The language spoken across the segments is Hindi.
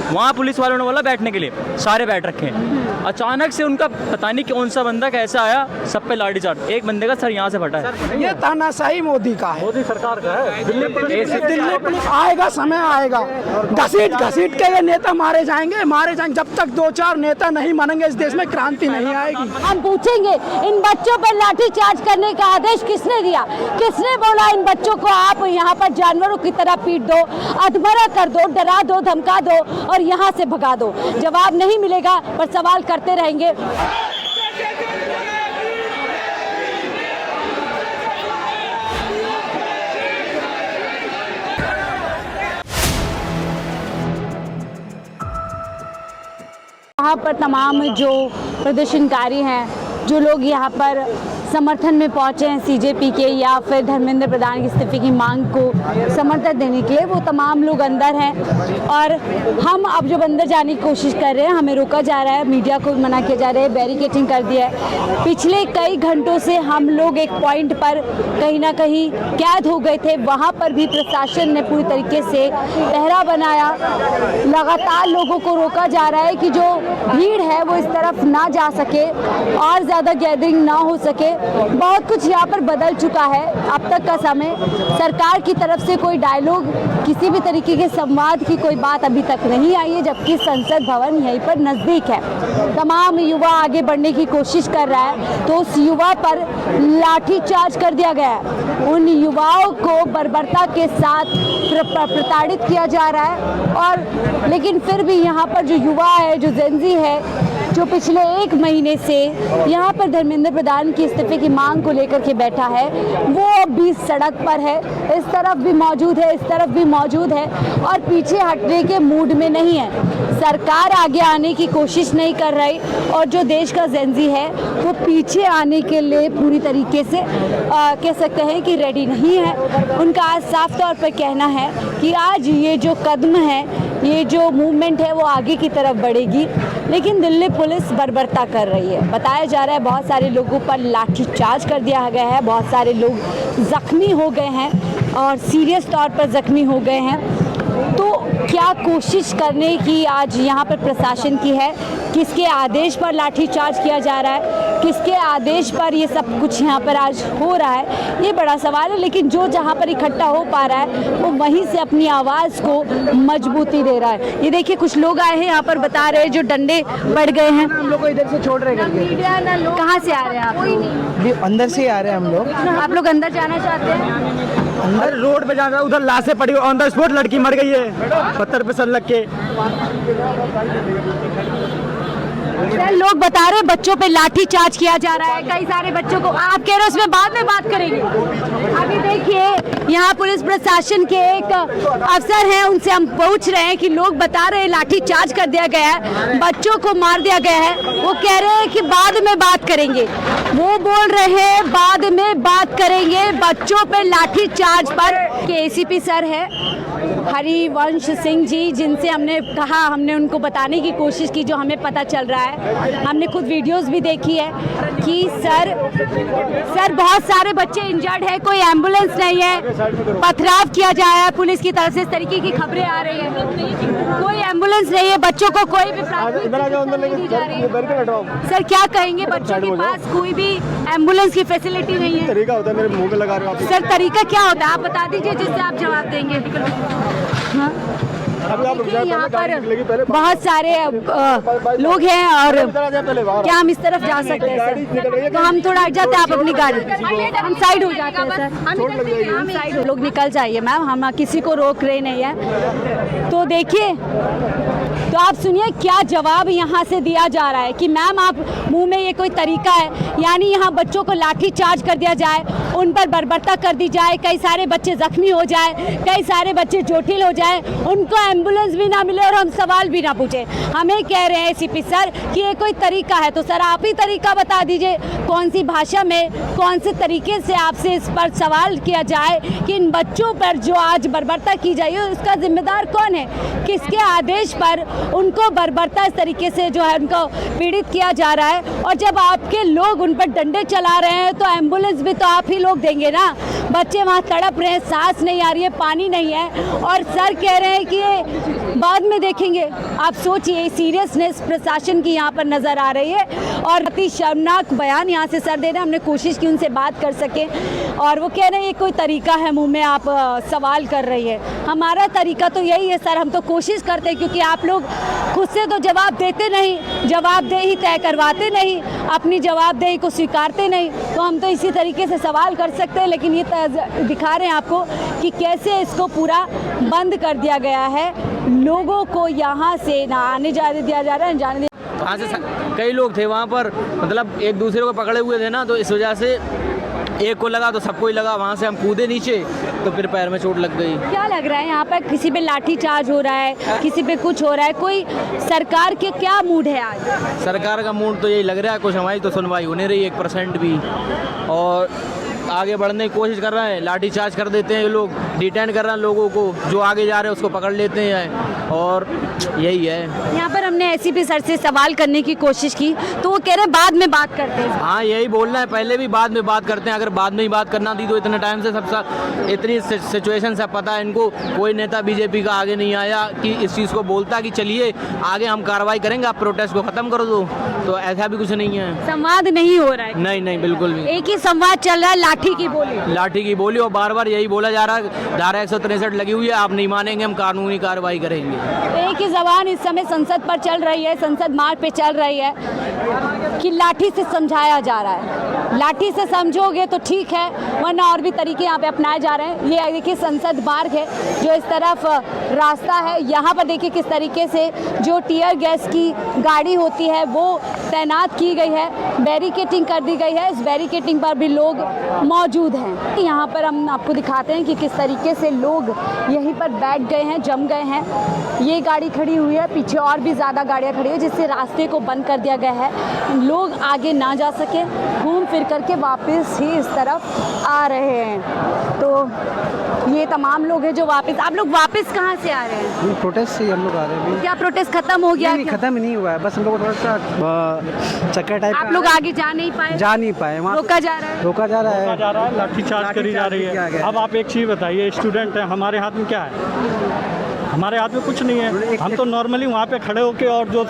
वहाँ पुलिस वालों ने बोला बैठने के लिए, सारे बैठ रखे हैं। अचानक से उनका पता नहीं कौन सा बंदा कैसे आया, सब पे लाठीचार्ज। एक बंदे का सर यहाँ से फटा है। ये तानाशाही मोदी का है, मोदी सरकार का है। दिल्ली पुलिस आएगा, समय आएगा, घसीट घसीट के ये नेता मारे जाएंगे। जब तक 2-4 नेता नहीं मानेंगे इस देश में क्रांति नहीं आएगी। हम पूछेंगे इन बच्चों पर लाठीचार्ज करने का आदेश किसने दिया? किसने बोला इन बच्चों को आप यहाँ पर जानवरों की तरह पीट दो, अधमरा कर दो, डरा दो, धमका दो और यहाँ से भगा दो? जवाब नहीं मिलेगा, पर सवाल करते रहेंगे। यहाँ पर तमाम जो प्रदर्शनकारी हैं, जो लोग यहाँ पर समर्थन में पहुँचे हैं सीजेपी के या फिर धर्मेंद्र प्रधान की इस्तीफे की मांग को समर्थन देने के लिए, वो तमाम लोग अंदर हैं। और हम अब जब अंदर जाने की कोशिश कर रहे हैं, हमें रोका जा रहा है, मीडिया को मना किया जा रहा है, बैरिकेडिंग कर दिया है। पिछले कई घंटों से हम लोग एक पॉइंट पर कहीं ना कहीं कैद हो गए थे, वहाँ पर भी प्रशासन ने पूरी तरीके से पहरा बनाया। लगातार लोगों को रोका जा रहा है कि जो भीड़ है वो इस तरफ ना जा सके और ज़्यादा गैदरिंग ना हो सके। बहुत कुछ यहाँ पर बदल चुका है। अब तक का समय सरकार की तरफ से कोई डायलॉग, किसी भी तरीके के संवाद की कोई बात अभी तक नहीं आई है, जबकि संसद भवन यहीं पर नज़दीक है। तमाम युवा आगे बढ़ने की कोशिश कर रहा है तो उस युवा पर लाठीचार्ज कर दिया गया है। उन युवाओं को बर्बरता के साथ प्रताड़ित किया जा रहा है। और लेकिन फिर भी यहाँ पर जो युवा है, जो जेनजी है, जो पिछले 1 महीने से यहाँ पर धर्मेंद्र प्रधान की इस्तीफे की मांग को लेकर के बैठा है, वो अब भी सड़क पर है। इस तरफ भी मौजूद है, इस तरफ भी मौजूद है और पीछे हटने के मूड में नहीं है। सरकार आगे आने की कोशिश नहीं कर रही और जो देश का जेनजी है वो पीछे आने के लिए पूरी तरीके से कह सकते हैं कि रेडी नहीं है। उनका आज साफ तौर पर कहना है कि आज ये जो कदम है, ये जो मूवमेंट है वो आगे की तरफ बढ़ेगी, लेकिन दिल्ली पुलिस बर्बरता कर रही है। बताया जा रहा है बहुत सारे लोगों पर लाठीचार्ज कर दिया गया है, बहुत सारे लोग ज़ख्मी हो गए हैं और सीरियस तौर पर ज़ख्मी हो गए हैं। तो क्या कोशिश करने की आज यहाँ पर प्रशासन की है? किसके आदेश पर लाठीचार्ज किया जा रहा है? किसके आदेश पर ये सब कुछ यहाँ पर आज हो रहा है? ये बड़ा सवाल है। लेकिन जो जहाँ पर इकट्ठा हो पा रहा है वो वहीं से अपनी आवाज़ को मजबूती दे रहा है। ये देखिए कुछ लोग आए हैं यहाँ पर, बता रहे हैं जो डंडे बढ़ गए हैं। हम लोग को इधर से छोड़ रहे हैं। कहाँ से आ रहे हैं आप लोग? अंदर से आ रहे हैं हम लोग। आप लोग अंदर जाना चाहते हैं? अंदर रोड पे जाना, उधर लाशें पड़ी, ऑन द स्पॉट लड़की मर गई है पत्थर पे सर लग के। लोग बता रहे बच्चों पे लाठीचार्ज किया जा रहा है, कई सारे बच्चों को। आप कह रहे हो उसमें बाद में बात करेंगे। अभी देखिए यहाँ पुलिस प्रशासन के एक अफसर हैं, उनसे हम पूछ रहे हैं कि लोग बता रहे हैं लाठीचार्ज कर दिया गया है, बच्चों को मार दिया गया है। वो कह रहे हैं कि बाद में बात करेंगे। वो बोल रहे हैं बाद में बात करेंगे बच्चों पे लाठीचार्ज पर। के एसीपी सर है हरिवंश सिंह जी, जिनसे हमने कहा, हमने उनको बताने की कोशिश की जो हमें पता चल रहा है। हमने खुद वीडियोस भी देखी है कि सर बहुत सारे बच्चे इंजर्ड है, कोई एम्बुलेंस नहीं है, पथराव किया जा रहा है पुलिस की तरफ से, इस तरीके की खबरें आ रही है। कोई एम्बुलेंस नहीं है, बच्चों को कोई भी प्राथमिक नहीं दी जा रही है। सर क्या कहेंगे, बच्चों के पास कोई भी एम्बुलेंस की फैसिलिटी नहीं है। तरीका होता है, मेरे मुंह पे लगा रहे हो आप। सर तरीका क्या होता है आप बता दीजिए जिससे आप जवाब देंगे। हाँ? यहाँ पर बहुत सारे लोग हैं और क्या हम इस तरफ जा सकते हैं सर? तो हम थोड़ा हट जाते हैं, आप अपनी गाड़ी हम साइड हो जाते हैं सर। हम साइड लोग निकल जाइए मैम, हम किसी को रोक रहे नहीं है। तो देखिए, तो आप सुनिए क्या जवाब यहाँ से दिया जा रहा है कि मैम आप मुंह में ये कोई तरीका है? यानी यहाँ बच्चों को लाठीचार्ज कर दिया जाए, उन पर बर्बरता कर दी जाए, कई सारे बच्चे जख्मी हो जाए, कई सारे बच्चे चोटिल हो जाए, उनको एम्बुलेंस भी ना मिले और हम सवाल भी ना पूछे। हमें कह रहे हैं सीपी सर कि ये कोई तरीका है? तो सर आप ही तरीका बता दीजिए, कौन सी भाषा में, कौन से तरीके से आपसे इस पर सवाल किया जाए कि इन बच्चों पर जो आज बर्बरता की जाए उसका जिम्मेदार कौन है? किसके आदेश पर उनको बर्बरता इस तरीके से जो है उनको पीड़ित किया जा रहा है। और जब आपके लोग उन पर डंडे चला रहे हैं तो एम्बुलेंस भी तो आप ही लोग देंगे ना। बच्चे वहाँ तड़प रहे हैं, सांस नहीं आ रही है, पानी नहीं है, और सर कह रहे हैं कि बाद में देखेंगे। आप सोचिए सीरियसनेस प्रशासन की यहाँ पर नज़र आ रही है और अति शर्मनाक बयान यहाँ से सर दे रहे हैं। हमने कोशिश की उनसे बात कर सके और वो कह रहे हैं ये कोई तरीका है मुंह में आप सवाल कर रही है। हमारा तरीका तो यही है सर, हम तो कोशिश करते हैं क्योंकि आप लोग खुद से तो जवाब देते नहीं, जवाबदेही तय करवाते नहीं, अपनी जवाबदेही को स्वीकारते नहीं, तो हम तो इसी तरीके से सवाल कर सकते हैं। लेकिन ये दिखा रहे हैं आपको कि कैसे इसको पूरा बंद कर दिया गया है, लोगों को यहाँ से ना आने जाने दिया जा रहा है, जाने दिया। वहाँ से कई लोग थे वहाँ पर, मतलब एक दूसरे को पकड़े हुए थे ना, तो इस वजह से एक को लगा तो सबको ही लगा। वहाँ से हम कूदे नीचे तो फिर पैर में चोट लग गई। क्या लग रहा है यहाँ पर किसी पे लाठी चार्ज हो रहा है, किसी पे कुछ हो रहा है, कोई सरकार के क्या मूड है आज? सरकार का मूड तो यही लग रहा है, कुछ हमारी तो सुनवाई हो नहीं रही 1% भी, और आगे बढ़ने की कोशिश कर रहे हैं, लाठी चार्ज कर देते हैं ये लोग, डिटेन कर रहे हैं लोगों को, जो आगे जा रहे हैं उसको पकड़ लेते हैं, और यही है। यहाँ पर हमने एसीपी सर से सवाल करने की कोशिश की तो वो कह रहे हैं बाद में बात करते हैं। हाँ यही बोलना है, पहले भी बाद में बात करते हैं। अगर बाद में ही बात करना थी तो इतने टाइम से सब इतनी सिचुएशन सब पता है इनको, कोई नेता बीजेपी का आगे नहीं आया कि इस चीज़ को बोलता कि चलिए आगे हम कार्रवाई करेंगे, आप प्रोटेस्ट को ख़त्म कर दो, तो ऐसा भी कुछ नहीं है। संवाद नहीं हो रहा है? नहीं नहीं बिल्कुल भी। एक ही संवाद चल रहा है, लाठी की बोली। लाठी की बोली, और बार बार यही बोला जा रहा है धारा 163 लगी हुई है, आप नहीं मानेंगे हम कानूनी कार्रवाई करेंगे। एक ही जबान इस समय संसद पर चल रही है, संसद मार्ग पे चल रही है कि लाठी से समझाया जा रहा है। लाठी से समझोगे तो ठीक है, वरना और भी तरीके यहाँ पे अपनाए जा रहे हैं। ये देखिए संसद मार्ग है जो इस तरफ रास्ता है, यहाँ पर देखिए किस तरीके से जो टीयर गैस की गाड़ी होती है वो तैनात की गई है, बैरिकेटिंग कर दी गई है। इस बैरिकेटिंग पर भी लोग मौजूद हैं। यहाँ पर हम आपको दिखाते हैं कि किस तरीके से लोग यहीं पर बैठ गए हैं, जम गए हैं। ये गाड़ी खड़ी हुई है, पीछे और भी ज़्यादा गाड़ियाँ खड़ी है, जिससे रास्ते को बंद कर दिया गया है, लोग आगे ना जा सके, घूम फिर करके वापस ही इस तरफ आ रहे हैं। तो ये तमाम लोग हैं जो वापस, आप लोग वापस कहाँ से आ रहे हैं? प्रोटेस्ट से हम लोग आ रहे हैं। क्या प्रोटेस्ट खत्म हो गया? नहीं, खत्म नहीं हुआ है, बस हम लोग थोड़ा सा चक्कर टाइप। आप लोग आगे जा नहीं पाए? जा नहीं पाए, वहाँ रोका जा रहा है, रोका जा रहा है, लाठीचार्ज करी जा रही है। अब आप एक चीज़ बताइए, स्टूडेंट हैं, हमारे हाथ में क्या है? हमारे हाथ में कुछ नहीं है। हम तो नॉर्मली वहाँ पे खड़े होके, और जो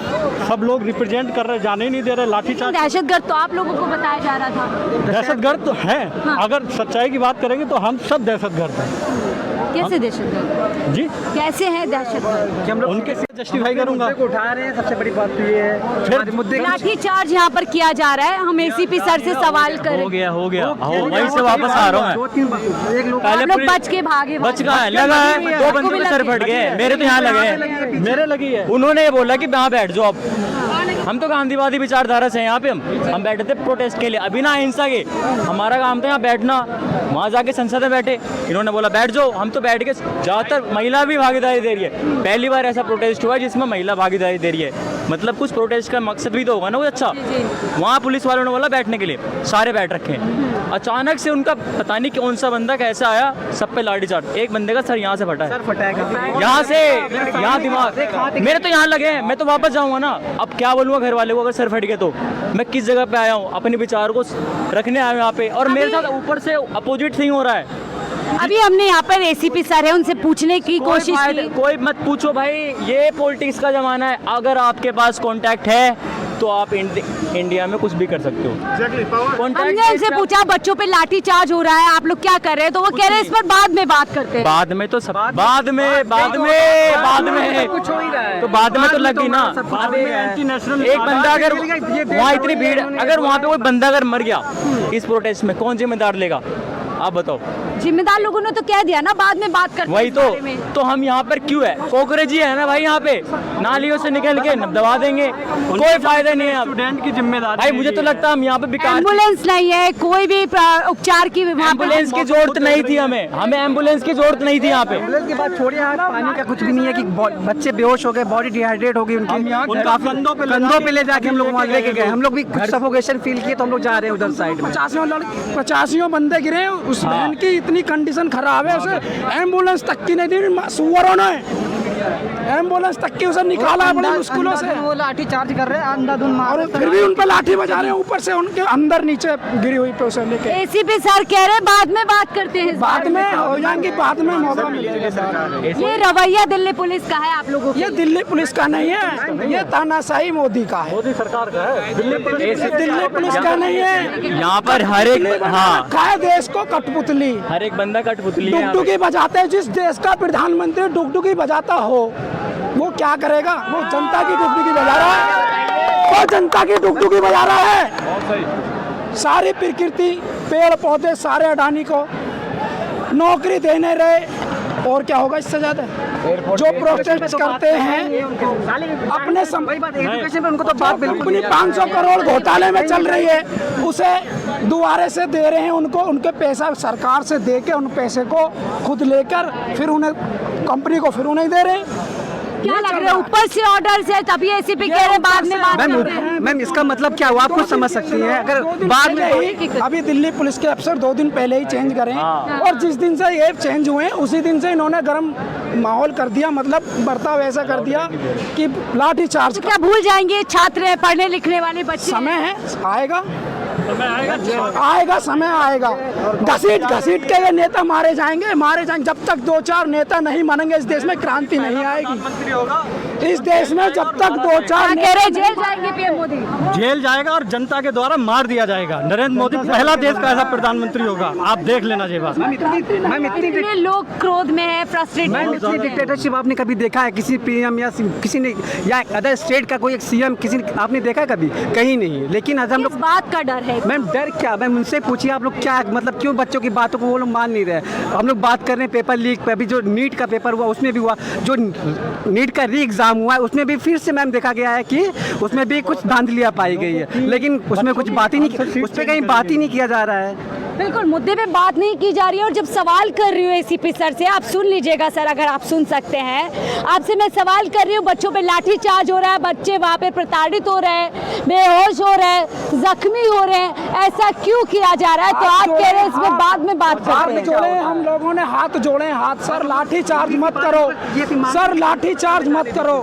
सब लोग रिप्रेजेंट कर रहे जाने ही नहीं दे रहे, लाठीचार्ज। दहशतगर्द तो आप लोगों को बताया जा रहा था। दहशतगर्द तो है, हाँ। अगर सच्चाई की बात करेंगे तो हम सब दहशतगर्द हैं। कैसे दहशतगर्द? जी कैसे हैं दहशतगर्द? हम लोग उनके जस्टिफाई करूंगा। को उठा रहे हैं, सबसे बड़ी बात तो ये है। फिर मुद्दे लाठी चार्ज यहाँ पर किया जा रहा है। हम एसीपी सर से सवाल हो करें। गया वहीं से वापस आ रहा हूँ मैं। 2-3 एक लोग आप लोग पुलिस- बच के भागे। बच कहाँ है? लगा है, 2 बंदों के सर फट गए, मेरे तो यहाँ लगे हैं। मेरे लगी है। उन्होंने ये बोला कि वहाँ बैठ जाओ। हम तो गांधीवादी विचारधारा से हैं यहाँ पे। हम बैठे थे प्रोटेस्ट के लिए, अभी ना अहिंसा के। हमारा काम था यहाँ बैठना, वहाँ जाके संसद में बैठे, इन्होंने बोला बैठ जाओ। हम तो बैठ के, ज़्यादातर महिला भी भागीदारी दे रही है। पहली बार ऐसा प्रोटेस्ट हुआ है जिसमें महिला भागीदारी दे रही है। मतलब कुछ प्रोटेस्ट का मकसद भी तो होगा ना, वो अच्छा। वहाँ पुलिस वालों ने बोला बैठने के लिए, सारे बैठ रखे हैं। अचानक से उनका पता नहीं कौन सा बंदा कैसा आया, सब पे लाठी चार्ज। एक बंदे का सर यहाँ से फटा है, यहाँ से, यहाँ दिमाग, मेरे तो यहाँ लगे हैं। मैं तो वापस जाऊँगा ना, अब क्या बोलूँगा घर वाले को अगर सर फट गया तो। मैं किस जगह पे आया हूँ, अपने विचार को रखने आया हूँ यहाँ पे, और मेरे साथ ऊपर से अपोजिट थिंग हो रहा है। अभी हमने यहाँ पर एसीपी सर है, उनसे पूछने की कोशिश की। कोई मत पूछो भाई, ये पॉलिटिक्स का जमाना है। अगर आपके पास कॉन्टैक्ट है तो आप इंडिया में कुछ भी कर सकते हो। हमने उनसे पूछा बच्चों पे लाठी चार्ज हो रहा है, आप लोग क्या कर रहे हैं? तो वो कह रहे हैं इस पर बाद में बात करते हैं। बाद में तो सब, बाद में कुछ हो ही रहा है, तो बाद में तो लगी ना। एक बंदा अगर वहाँ इतनी भीड़, अगर वहाँ पे कोई बंदा अगर मर गया इस प्रोटेस्ट में, कौन जिम्मेदार लेगा? आप बताओ। जिम्मेदार लोगों ने तो कह दिया ना बाद में बात करते हैं वही इस बारे में। तो हम यहाँ पर क्यों है? कोकरेजी है ना भाई, यहाँ पे नालियों से निकल के दबा देंगे, कोई फायदा नहीं है। स्टूडेंट की जिम्मेदारी भाई मुझे तो लगता है हम यहाँ पे बेकार, एम्बुलेंस नहीं है, कोई भी उपचार की एम्बुलेंस की जरूरत नहीं थी हमें एम्बुलेंस की जरूरत नहीं थी यहाँ पे। एम्बुलेंस की बात छोड़िए, यहाँ पानी का कुछ भी नहीं है कि बच्चे बेहोश हो गए, बॉडी डिहाइड्रेट हो गई उनकी, काफी कंधों पे ले जाके हम लोग वहाँ लेके गए। हम लोग भी कुछ सफोकेशन फील किए तो हम लोग जा रहे हैं उधर साइड में। 85 बंदे गिरे, उस बहन की इतनी कंडीशन खराब है, उसे एम्बुलेंस तक की नहीं दी सुअरों ने। एम्बुलेंस तक की उसे निकाला है बड़ी मुश्किलों से, वो लाठी चार्ज कर रहे हैं, अंधाधुन मार और फिर भी उन पर लाठी बजा रहे हैं ऊपर से, उनके अंदर नीचे गिरी हुई पे उसे लेके। एसीपी सर कह रहे हैं बाद में बात करते हैं इस बाद बारे में हो जाएंगी, बाद में मौका मिलेगा। ये रवैया दिल्ली पुलिस का है आप लोगों ये का? दिल्ली पुलिस का नहीं है, ये तानाशाही मोदी का है, मोदी सरकार का है, दिल्ली दिल्ली पुलिस का नहीं है। यहाँ पर हर एक हाँ रखा है देश को कठपुतली, हर एक बंदा कठपुतली है यहाँ पे। डुगडुगी बजाते हैं। जिस देश का प्रधानमंत्री डुगडुगी बजाता हो वो क्या करेगा? वो जनता की डुगडुगी बजा रहा है, वो जनता की डुगडुगी बजा रहा है। सारी प्रकृति पेड़ पौधे सारे अडानी को नौकरी देने रहे, और क्या होगा इससे ज्यादा? जो प्रोटेस्ट करते हैं अपने एजुकेशन पे उनको तो बात बिल्कुल कंपनी 500 करोड़ घोटाले में चल रही है, उसे दोबारे से दे रहे हैं उनको, उनके पैसा सरकार से दे के उन पैसे को खुद लेकर फिर उन्हें कंपनी को फिर उन्हें दे रहे हैं। क्या लग रहा है ऊपर से ऑर्डर से तभी एसीपी कह रहे हैं बाद में बात करते हैं? मैम इसका मतलब क्या हुआ आप खुद समझ सकती हैं। अगर बाद में अभी दिल्ली पुलिस के अफसर 2 दिन पहले ही चेंज करें, और जिस दिन से ये चेंज हुए उसी दिन से इन्होंने गर्म माहौल कर दिया, मतलब बर्ताव ऐसा कर दिया कि लाठी चार्ज। क्या भूल जाएंगे छात्र हैं, पढ़ने लिखने वाले बच्चे? समय है, आएगा आएगा, समय आएगा। घसीट घसीट के ये नेता मारे जाएंगे, मारे जाएंगे। जब तक 2-4 नेता नहीं बनेंगे इस देश में क्रांति नहीं आएगी। इस देश में जब तक 2-4 कह रहे जेल जाएंगे पीएम मोदी? जेल जाएगा और जनता के द्वारा मार दिया जाएगा। नरेंद्र मोदी पहला देश का ऐसा प्रधानमंत्री होगा, आप देख लेना ये बात। मैम इतने लोग क्रोध में है, फ्रस्ट्रेटेड। इतनी डिक्टेटरशिप आपने कभी देखा है किसी पीएम या किसी ने, या अदर स्टेट का कोई एक सीएम किसी ने आपने देखा है कभी? कहीं नहीं। लेकिन आज हम किस लोग बात का डर है? मैम डर क्या? मैम उनसे पूछिए आप लोग क्या, मतलब क्यों बच्चों की बातों को वो लोग मान नहीं रहे? हम लोग बात कर रहे हैं पेपर लीक पे, अभी जो नीट का पेपर हुआ उसमें भी हुआ, जो नीट का री एग्जाम हुआ उसमें भी फिर से मैम देखा गया है कि उसमें भी कुछ धांधलियाँ पाई गई है, लेकिन उसमें कुछ बात ही नहीं, उस पर कहीं बात ही नहीं किया जा रहा है। बिल्कुल मुद्दे पे बात नहीं की जा रही है। और जब सवाल कर रही हूँ एसीपी सर से, आप सुन लीजिएगा सर, अगर आप सुन सकते हैं, आपसे मैं सवाल कर रही हूँ, बच्चों पे लाठी चार्ज हो रहा है, बच्चे वहाँ पे प्रताड़ित हो रहे हैं, बेहोश हो रहे हैं, जख्मी हो रहे हैं, ऐसा क्यों किया जा रहा है? तो आप कह रहे हैं इसमें बाद में बात करते हाथ हैं। जोड़े, हम लोगों ने हाथ जोड़े, हाथ। सर लाठी चार्ज मत करो, सर लाठी चार्ज मत करो,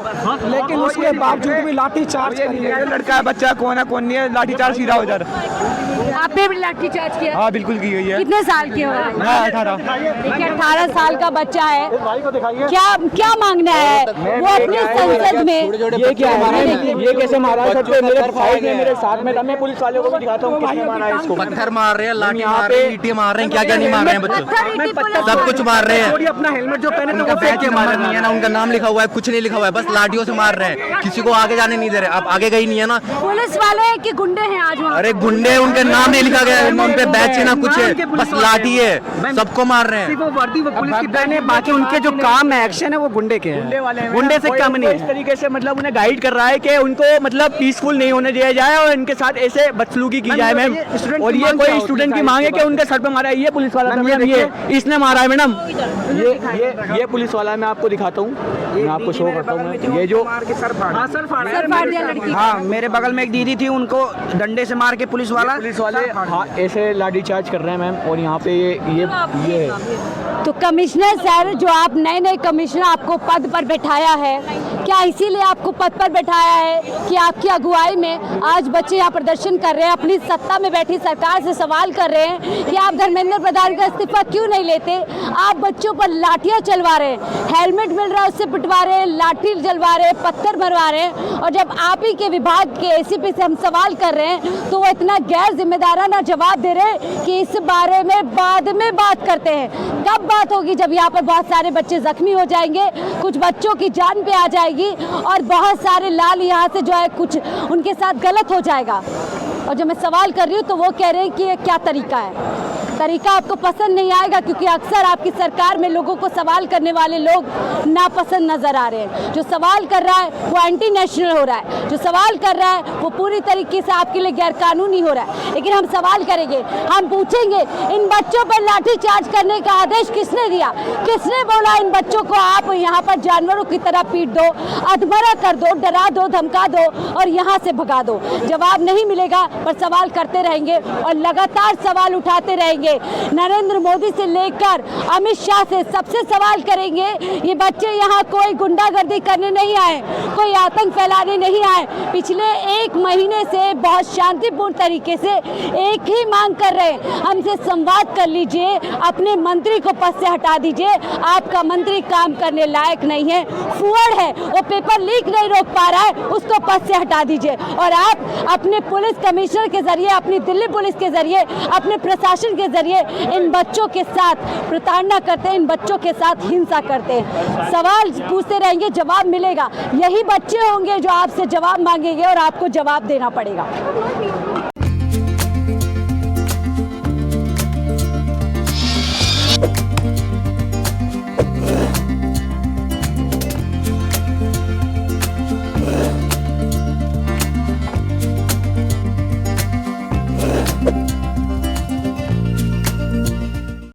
लेकिन उसके बावजूद भी लाठी चार्ज करिए। लड़का है, बच्चा कौन है कौन नहीं है, लाठी चार्ज सीधा हो जा रहा है। आपने भी लाठी चार्ज किया? हाँ बिल्कुल की गई है। कितने साल के हो? 18। देखिए 18 साल का बच्चा है, क्या क्या मांगना है वो अपनी संसद में? ये क्या मारा है? ये कैसे मारा है? सर मेरे भाई ने मेरे साथ में था, मैं पुलिस वालों को भी दिखाता हूँ किसने मारा है इसको। पत्थर मार रहे हैं, लाठी मार रहे हैं, ईंटें मार रहे हैं, क्या क्या नहीं मार रहे हैं बच्चों, सब कुछ मार रहे हैं। अपना हेलमेट जो पहने उनका बैच नंबर नहीं है ना, उनका नाम लिखा हुआ है, कुछ नहीं लिखा हुआ है, बस लाठियों से मार रहे हैं, किसी को आगे जाने नहीं दे रहे। आप आगे गई नहीं है ना, पुलिस वाले कि गुंडे हैं आज वहाँ? अरे गुंडे, उनके नाम नहीं लिखा गया है, उन पे बैच है ना कुछ है, बस लाठी है, सबको मार रहे हैं। वो वर्दी वो पुलिस की पहने, बाकी उनके जो काम है एक्शन है वो गुंडे के हैं, गुंडे से कम नहीं इस है। तरीके से मतलब उन्हें गाइड कर रहा है कि उनको मतलब पीसफुल नहीं होने दिया जाए और इनके साथ ऐसे बदसलूकी की जाए मैम। और ये कोई स्टूडेंट की मांग है कि उनके सर पे मारा है। ये पुलिस वाला था मैम, ये इसने मारा है मैडम। ये पुलिस वाला है, मैं आपको दिखाता हूँ, मैं आपको शो करता हूँ। ये जो सर फाड़ दिया लड़की। हाँ मेरे बगल में एक दीदी थी, उनको डंडे से मार के पुलिस वाले हाँ ऐसे लाठी चार्ज कर रहे हैं मैम। और यहाँ पे ये तो कमिश्नर सर, जो आप नए कमिश्नर आपको पद पर बैठाया है, क्या इसीलिए आपको पद पर बैठाया है कि आपकी अगुवाई में आज बच्चे यहाँ प्रदर्शन कर रहे हैं, अपनी सत्ता में बैठी सरकार से सवाल कर रहे हैं कि आप धर्मेंद्र प्रधान का इस्तीफा क्यों नहीं लेते? आप बच्चों पर लाठियाँ चलवा रहे हैं, हेलमेट मिल रहा है उससे पिटवा रहे हैं, लाठी जलवा रहे हैं, पत्थर भरवा रहे हैं। और जब आप ही के विभाग के एसीपी से हम सवाल कर रहे हैं तो वो इतना गैर जिम्मेदाराना जवाब दे रहे हैं कि इस बारे में बाद में बात करते हैं। कब बात होगी? जब यहाँ पर बहुत सारे बच्चे जख्मी हो जाएंगे, कुछ बच्चों की जान पे आ जाएगी और बहुत सारे लाल यहाँ से जो है कुछ उनके साथ गलत हो जाएगा। और जब मैं सवाल कर रही हूँ तो वो कह रहे हैं कि ये क्या तरीका है। तरीका आपको पसंद नहीं आएगा क्योंकि अक्सर आपकी सरकार में लोगों को सवाल करने वाले लोग नापसंद नजर आ रहे हैं। जो सवाल कर रहा है वो एंटी नेशनल हो रहा है, जो सवाल कर रहा है वो पूरी तरीके से आपके लिए गैर कानूनी हो रहा है। लेकिन हम सवाल करेंगे, हम पूछेंगे, इन बच्चों पर लाठी चार्ज करने का आदेश किसने दिया? किसने बोला इन बच्चों को आप यहाँ पर जानवरों की तरह पीट दो, अधमरा कर दो, डरा दो, धमका दो और यहाँ से भगा दो? जवाब नहीं मिलेगा पर सवाल करते रहेंगे और लगातार सवाल उठाते रहेंगे। करेंगे। नरेंद्र मोदी से लेकर अमित शाह से सबसे सवाल करेंगे, ये बच्चे यहाँ कोई गुंडागर्दी करने नहीं आए, कोई आतंक फैलाने नहीं आए। पिछले 1 महीने से बहुत शांतिपूर्ण तरीके से एक ही मांग कर रहे हैं, हमसे संवाद कर लीजिए, अपने मंत्री को पद से हटा दीजिए, आपका मंत्री काम करने लायक नहीं है, फुअड़ है, वो पेपर लीक नहीं रोक पा रहा है, उसको पद से हटा दीजिए। और आप अपने पुलिस कमिश्नर के जरिए, अपनी दिल्ली पुलिस के जरिए, अपने प्रशासन के जरिए इन बच्चों के साथ प्रताड़ना करते हैं, इन बच्चों के साथ हिंसा करते हैं। सवाल पूछते रहेंगे, जवाब मिलेगा। यही बच्चे होंगे जो आपसे जवाब मांगेंगे और आपको जवाब देना पड़ेगा।